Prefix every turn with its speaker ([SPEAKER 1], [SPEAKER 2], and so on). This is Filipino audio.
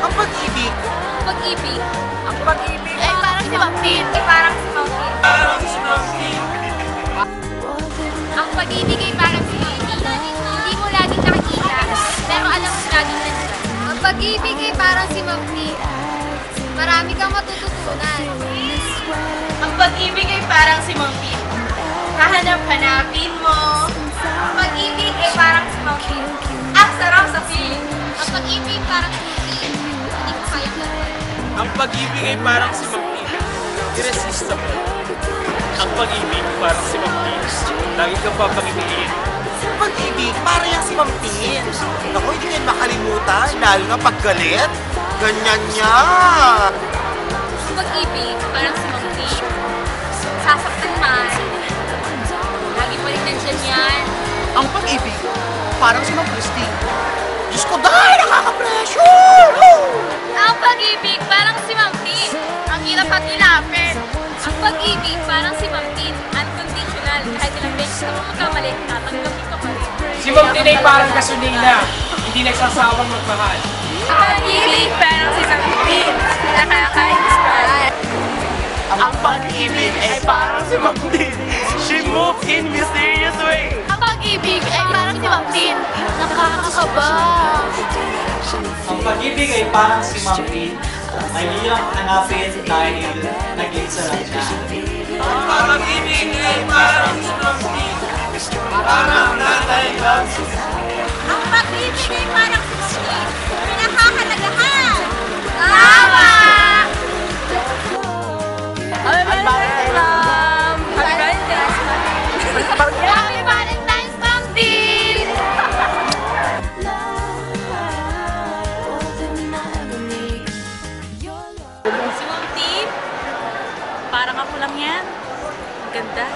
[SPEAKER 1] Ang pag-ibig.
[SPEAKER 2] Pag-ibig.
[SPEAKER 1] Ang pag-ibig.
[SPEAKER 2] Ay parang si Mampin. Ay parang si Mampin.
[SPEAKER 1] Parang si Mampin.
[SPEAKER 2] Ang pag-ibig ay parang si Mampin. Hindi mo laging nakikita, pero alam mo laging nandiyan. Ang pag-ibig ay parang si Mampin. Marami kang matututunan.
[SPEAKER 3] Ang pag-ibig ay parang si Mampin. Hahanap-hanapin mo.
[SPEAKER 2] Ang pag-ibig ay parang si Mampin.
[SPEAKER 3] Ang sarap sa feeling.
[SPEAKER 2] Ang pag-ibig parang si Mampin. Hindi mo kayang laban.
[SPEAKER 1] Ang pag-ibig ay parang si Mampin. Irresistible. Ang pag-ibig parang si Mampin. Lagi kang papangibigin. Ang pag-ibig parang yung si Mampin. Ako, hindi yan makalimutan. Lalo na paggalit. Ganyan niya.
[SPEAKER 2] Ang pag-ibig parang si Mampin. Sasaktan man. Lagi pa rin nandiyan yan.
[SPEAKER 1] Ang pag-ibig parang si Mang Christy. Diyos ko, dahil nakaka-pressure!
[SPEAKER 2] Ang pag-ibig parang si Mampin. Ang hirap at ilapit. Ang pag-ibig parang si Mampin. Unconditional. Kahit ilang beses ka magkamali, tatanggapin ka pa rin.
[SPEAKER 4] Si Ma'am Tinay parang gasolina, hindi nagsasawang magmahal.
[SPEAKER 2] Ang pag-ibig parang si Mampin. Nakaka-inspire.
[SPEAKER 1] Ang pag-ibig ay parang si Mampin. She moved in mysterious way.
[SPEAKER 2] Ang pag-ibig ay parang si Mampin. Nakakakaba.
[SPEAKER 5] Ang pag-ibig ay parang si Mampin. Mahirap hanapin dahil nag-iisa lang siya.
[SPEAKER 1] Ang pag-ibig ay parang si Mampin. Parang nanay lang.
[SPEAKER 2] Ang pag-ibig ay parang si Mampin. Pinakahalagahan. Tama! Happy Valentine's, Happy Valentine's, Mampin!
[SPEAKER 3] Si Mampin, parang ako lang yan. Ang ganda.